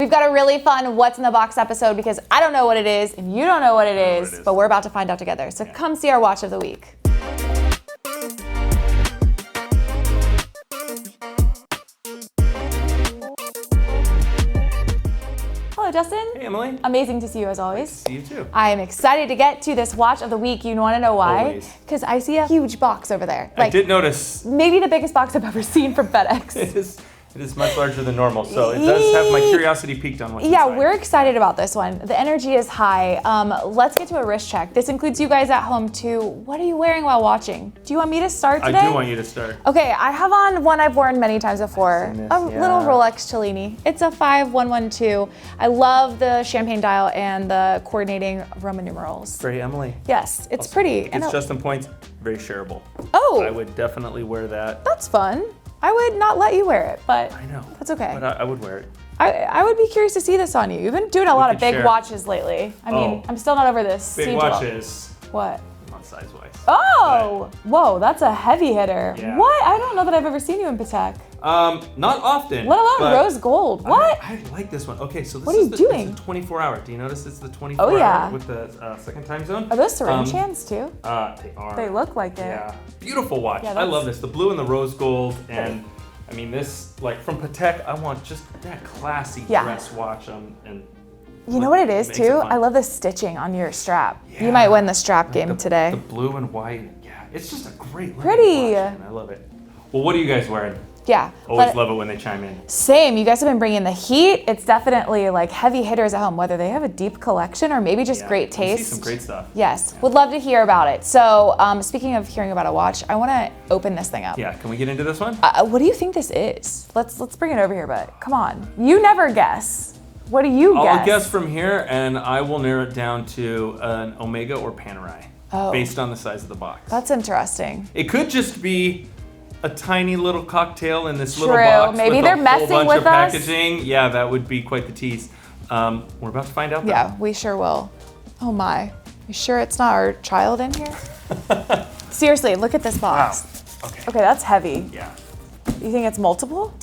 We've got a really fun What's in the Box episode because I don't know what it is and you don't know what it is, but we're about to find out together. So come see our watch of the week. Hello, Justin. Hey, Emily. Amazing to see you as always. See you too. I am excited to get to this watch of the week. You want to know why? Because I see a huge box over there. I did notice. Maybe the biggest box I've ever seen from FedEx. It is much larger than normal, so it does have my curiosity peaked on what's inside. Yeah, we're excited about this one. The energy is high. Let's get to a wrist check. This includes you guys at home too. What are you wearing while watching? Do you want me to start today? I do want you to start. Okay, I have on one I've worn many times before. Little Rolex Cellini. It's a 5112. I love the champagne dial and the coordinating Roman numerals. Very Emily. Yes, it's pretty. It's just in points, very shareable. Oh. I would definitely wear that. That's fun. I would not let you wear it, but I know. That's okay. But I would wear it. I would be curious to see this on you. You've been doing a lot of big watches lately. I mean, I'm still not over this. Big watches. What? Not size-wise. Oh! Whoa, that's a heavy hitter. Yeah. What? I don't know that I've ever seen you in Patek. Not often. Let alone rose gold. What? I like this one. Okay, so this what are you doing? It's a 24-hour. Do you notice it's the 24-hour with the second time zone? Are those syringe hands too? They are. They look like it. Yeah. Beautiful watch. Yeah, I love this. The blue and the rose gold. And I mean, this, like from Patek, I want just that classy dress watch. And you know what it is too? I love the stitching on your strap. Yeah. You might win the strap game today. The blue and white. Yeah, it's just a great watch. Pretty. And I love it. Well, what are you guys wearing? Yeah. Always love it when they chime in. Same. You guys have been bringing the heat. It's definitely like heavy hitters at home, whether they have a deep collection or maybe just great taste. See some great stuff. Yes. Would love to hear about it. So speaking of hearing about a watch, I want to open this thing up. Yeah. Can we get into this one? What do you think this is? Let's bring it over here, but come on. You never guess. What do you guess? I'll guess from here, and I will narrow it down to an Omega or Panerai, based on the size of the box. That's interesting. It could just be a tiny little cocktail in this little box. Maybe with they're a whole messing bunch with of us. packaging. Yeah, that would be quite the tease. We're about to find out. Though. Yeah, we sure will. Oh my! You sure it's not our child in here? Seriously, look at this box. Wow. Okay. Okay, that's heavy. Yeah. You think it's multiple?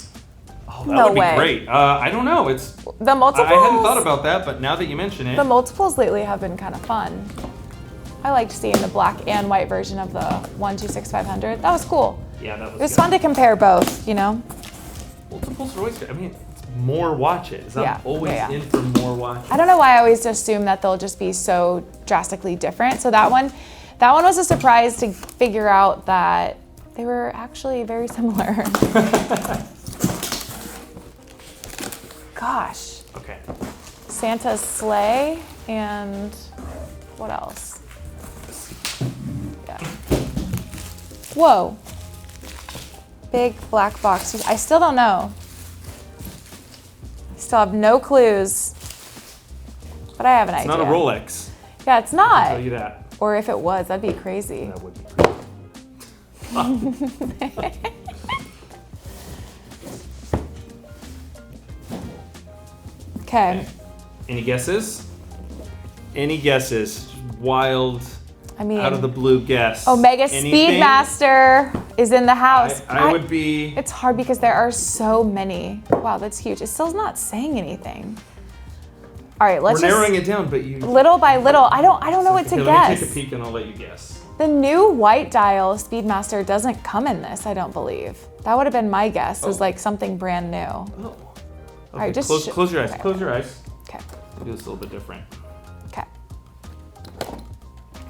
Oh, that would be great. I don't know. It's the multiples. I hadn't thought about that, but now that you mention it, the multiples lately have been kind of fun. I liked seeing the black and white version of the 126500. That was cool. Yeah, that was. It was fun to compare both. You know. Multiples are always good. I mean, it's more watches. I'm always in for more watches. I don't know why I always assume that they'll just be so drastically different. So that one was a surprise to figure out that they were actually very similar. Gosh. Okay. Santa's sleigh and what else? Yeah. Whoa. Big black box. I still don't know. I still have no clues. But I have an idea. It's not a Rolex. Yeah, it's not. I'll tell you that. Or if it was, that'd be crazy. That would be crazy. Okay. Any guesses? Any guesses? Wild, I mean, out of the blue guess. Omega Speedmaster is in the house. I would be. It's hard because there are so many. Wow, that's huge. It still's not saying anything. All right, let's We're narrowing it down, but you. Little by little, I don't know what to guess. guess. Let me take a peek and I'll let you guess. The new white dial Speedmaster doesn't come in this, I don't believe. That would have been my guess. Is like something brand new. Oh. Okay, all right, just close your eyes. Okay. Close your eyes. Okay. I'll do this a little bit different. Okay.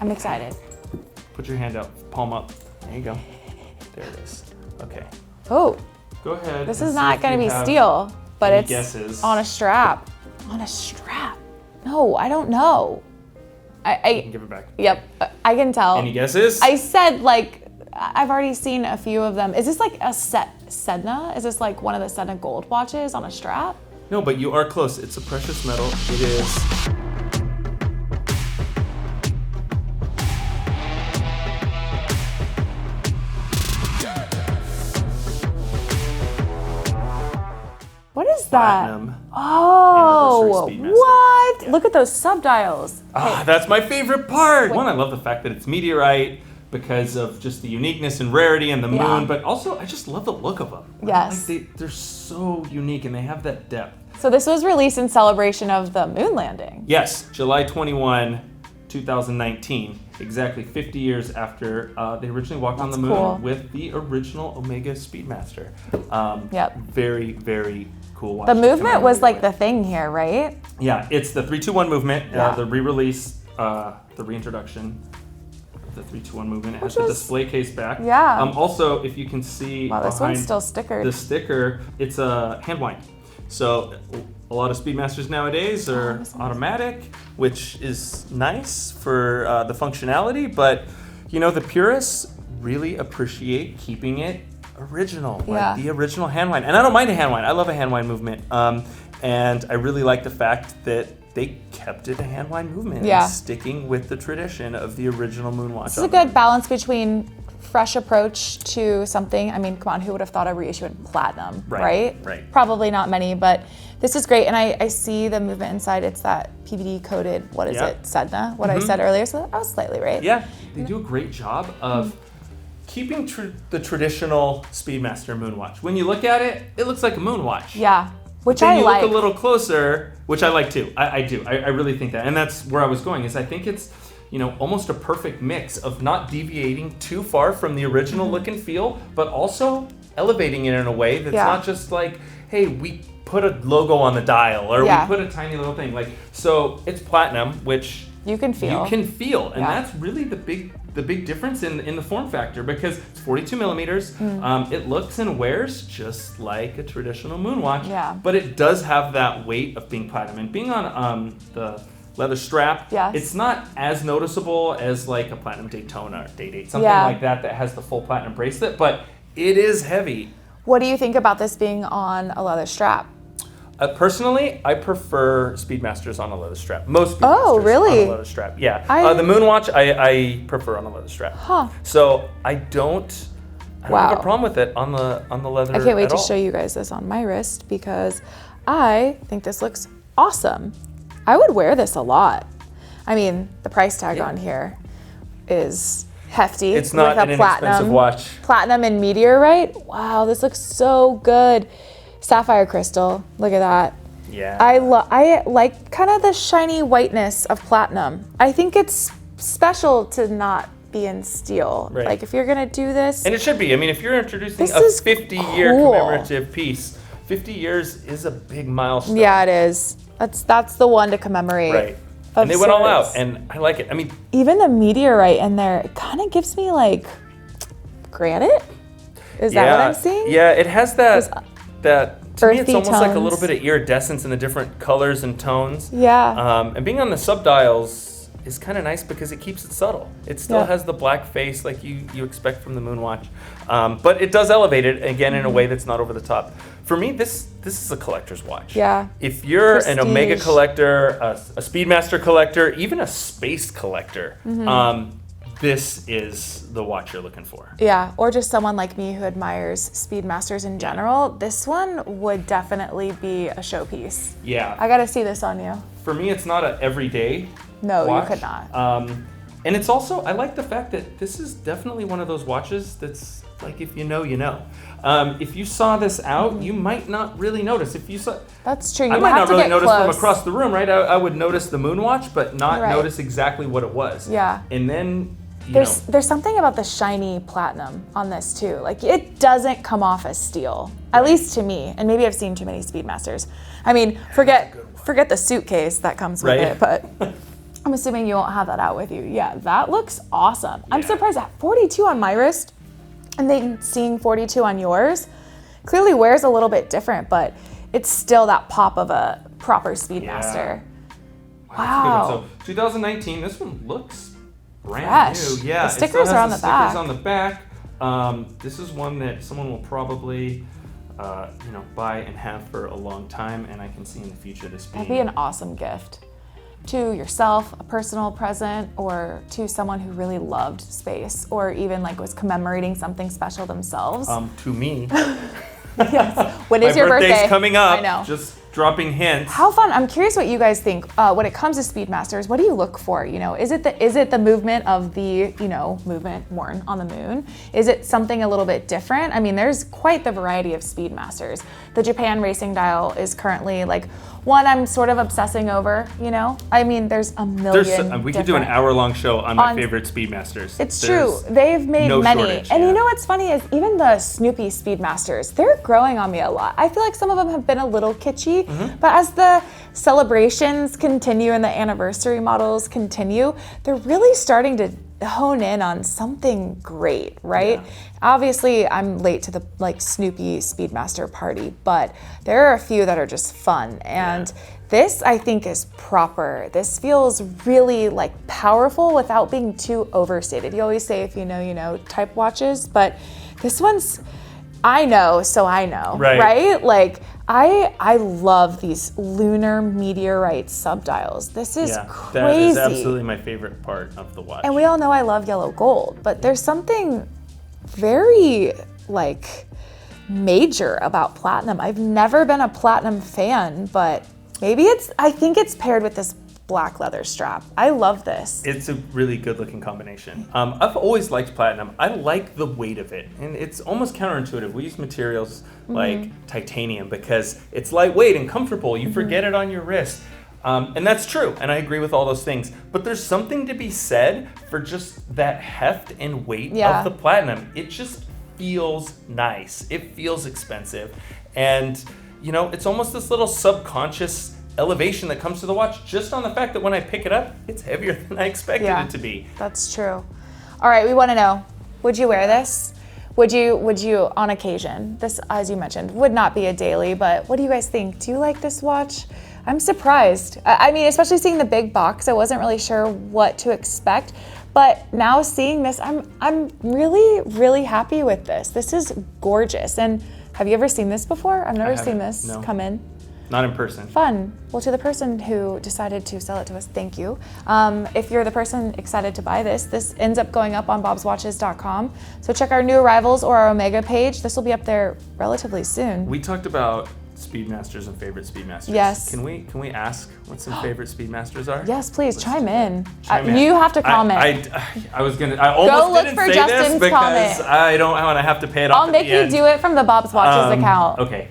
I'm excited. Put your hand out, palm up. There you go. There it is. Okay. Oh. Go ahead. This is not going to be steel, but it's guesses. on a strap. On a strap? No, I don't know. You can give it back. Yep, I can tell. Any guesses? I said I've already seen a few of them. Is this like a Sedna? Is this like one of the Sedna gold watches on a strap? No, but you are close. It's a precious metal. It is. What is that? Platinum. Oh, Speedmaster. what? Yeah. Look at those subdials. Ah, that's my favorite part. One, I love the fact that it's meteorite. because of just the uniqueness and rarity and the Yeah. moon, but also I just love the look of them. Yes. Like they're so unique and they have that depth. So this was released in celebration of the moon landing. Yes, July 21, 2019, exactly 50 years after they originally walked on the moon cool. with the original Omega Speedmaster. Yep. Very, very cool watch. The to movement was commemorate. like the thing here, right? Yeah, it's the 3-2-1 movement, Yeah. the re-release, the reintroduction of the 3-2-1 movement. It has Which the was- display case back. Yeah. Also, if you can see Wow, this behind one's still stickered. the sticker, it's a hand wind. So a lot of Speedmasters nowadays are automatic, which is nice for the functionality, but you know, the purists really appreciate keeping it original, Yeah. like the original hand wind. And I don't mind a hand wind. I love a hand wind movement. And I really like the fact that they kept it a hand wind movement, Yeah. and sticking with the tradition of the original Moonwatch. This is a good balance between fresh approach to something. I mean, come on, who would have thought of reissuing platinum, right? Right. Probably not many, but this is great. And I see the movement inside. It's that PVD coated, what is Yeah. it, Sedna, what I said earlier. So I was slightly right. Yeah, they do a great job of keeping the traditional Speedmaster Moonwatch. When you look at it, it looks like a Moonwatch. Yeah, which Then I you like. look a little closer, which I like too. I do. I really think that. And that's where I was going, is I think it's, you know, almost a perfect mix of not deviating too far from the original look and feel, but also elevating it in a way that's Yeah. not just like, hey, we put a logo on the dial or Yeah. we put a tiny little thing. Like, so it's platinum, which You can feel. you can feel, and Yeah. that's really the big difference in the form factor, because it's 42 millimeters. It looks and wears just like a traditional Moonwatch, Yeah. but it does have that weight of being platinum and being on the leather strap. Yes. It's not as noticeable as like a platinum Daytona or Day-Date, something Yeah. like that has the full platinum bracelet, but it is heavy. What do you think about this being on a leather strap? Personally, I prefer Speedmasters on a leather strap. Most Speedmasters Oh, really? on a leather strap. Yeah. I- The Moonwatch, I prefer on a leather strap. Huh. So I don't have Wow. a problem with it on the leather. I can't wait at to all. show you guys this on my wrist because I think this looks awesome. I would wear this a lot. I mean, the price tag on here is hefty. It's not with an a inexpensive watch. Platinum and meteorite. Wow, this looks so good. Sapphire crystal. Look at that. Yeah. I like kind of the shiny whiteness of platinum. I think it's special to not be in steel. Right. Like if you're gonna do this, And it should be. I mean, if you're introducing This a is 50-year cool. commemorative piece, 50 years is a big milestone. yeah, it is. That's the one to commemorate. Right. of And they went all sorts. out, and I like it. I mean, Even the meteorite in there, it kind of gives me like granite. Is that what I'm seeing? Yeah, it has that. To me, it's earthy almost like a tones. little bit of iridescence in the different colors and tones. Yeah. And being on the subdials is kind of nice because it keeps it subtle. It still Yeah. has the black face like you expect from the Moonwatch, but it does elevate it again in a way that's not over the top. For me, this is a collector's watch. Yeah. If you're an Omega Prestige. collector, a Speedmaster collector, even a space collector, this is the watch you're looking for. Yeah, or just someone like me who admires Speedmasters in general, this one would definitely be a showpiece. Yeah. I gotta see this on you. For me, it's not an everyday No, watch. you could not. And it's also, I like the fact that this is definitely one of those watches that's like, if you know, you know. If you saw this out, you might not really notice. If you saw, That's true. You I might have not to really get notice close. from across the room, right? I would notice the Moonwatch, but not Right. notice exactly what it was. Yeah. And then, you There's know, something about the shiny platinum on this too. Like it doesn't come off as steel, at least to me. And maybe I've seen too many Speedmasters. I mean, forget the suitcase that comes with Right. it, but I'm assuming you won't have that out with you. Yeah, that looks awesome. I'm Yeah. surprised at 42 on my wrist, and then seeing 42 on yours. Clearly wears a little bit different, but it's still that pop of a proper Speedmaster. Wow. So 2019, this one looks brand Fresh. new. Yeah, The it still stickers has are on the back. Stickers on the back. This is one that someone will probably, buy and have for a long time, and I can see in the future this being. That'd be an awesome gift to yourself, a personal present, or to someone who really loved space, or even like was commemorating something special themselves. To me. Yes. When is My your birthday's birthday? coming up. I know. Just dropping hints. How fun. I'm curious what you guys think. When it comes to Speedmasters, what do you look for? You know, is it the movement of the, you know, movement worn on the moon? Is it something a little bit different? I mean, there's quite the variety of Speedmasters. The Japan racing dial is currently like one I'm sort of obsessing over, you know? I mean, there's a million we could do an hour-long show on my favorite Speedmasters. It's true. They've made many. Shortage, and you know what's funny is even the Snoopy Speedmasters, they're growing on me a lot. I feel like some of them have been a little kitschy, but as the celebrations continue and the anniversary models continue, they're really starting to hone in on something great, right? Yeah. Obviously, I'm late to the like Snoopy Speedmaster party, but there are a few that are just fun. And this, I think, is proper. This feels really like powerful without being too overstated. You always say, if you know type watches, but this one's, I know, so I know, right? Like, I love these lunar meteorite subdials. This is crazy. That is absolutely my favorite part of the watch. And we all know I love yellow gold, but there's something very like major about platinum. I've never been a platinum fan, but maybe I think it's paired with this black leather strap. I love this. It's a really good looking combination. I've always liked platinum. I like the weight of it, and it's almost counterintuitive. We use materials like titanium because it's lightweight and comfortable. You forget it on your wrist. And that's true, and I agree with all those things. But there's something to be said for just that heft and weight of the platinum. It just feels nice. It feels expensive. And, you know, it's almost this little subconscious elevation that comes to the watch just on the fact that when I pick it up, it's heavier than I expected it to be. That's true. All right, we want to know, would you wear this? Would you on occasion? This, as you mentioned, would not be a daily, but what do you guys think? Do you like this watch? I'm surprised. I mean, especially seeing the big box, I wasn't really sure what to expect, but now seeing this, I'm really, really happy with this. This is gorgeous. And have you ever seen this before? I've never seen this come in. Not in person. Fun. Well, to the person who decided to sell it to us, thank you. If you're the person excited to buy this ends up going up on bobswatches.com. So check our new arrivals or our Omega page. This will be up there relatively soon. We talked about Speedmasters and favorite Speedmasters. Yes. Can we ask what some favorite Speedmasters are? Yes, please. Chime in. You have to comment. I almost didn't say Justin's this because comment. I don't want to have to pay it off. I'll make you do it from the Bob's Watches account. Okay.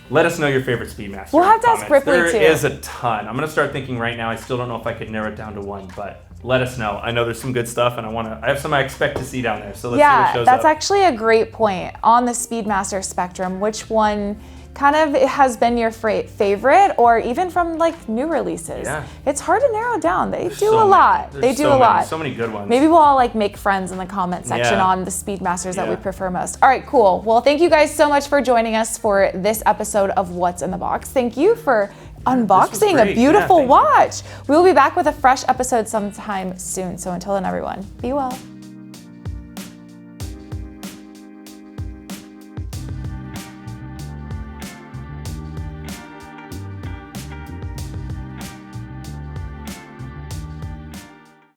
Let us know your favorite Speedmaster. We'll have to ask Ripley too. There is a ton. I'm gonna start thinking right now. I still don't know if I could narrow it down to one, but let us know. I know there's some good stuff, and I have some I expect to see down there. So let's see what shows up. That's actually a great point. On the Speedmaster spectrum, which one kind of has been your favorite, or even from like new releases? Yeah. It's hard to narrow down. They do a lot. They do a lot. So many good ones. Maybe we'll all like make friends in the comment section on the Speedmasters that we prefer most. All right, cool. Well, thank you guys so much for joining us for this episode of What's in the Box. Thank you for unboxing a beautiful watch. We will be back with a fresh episode sometime soon. So until then, everyone, be well.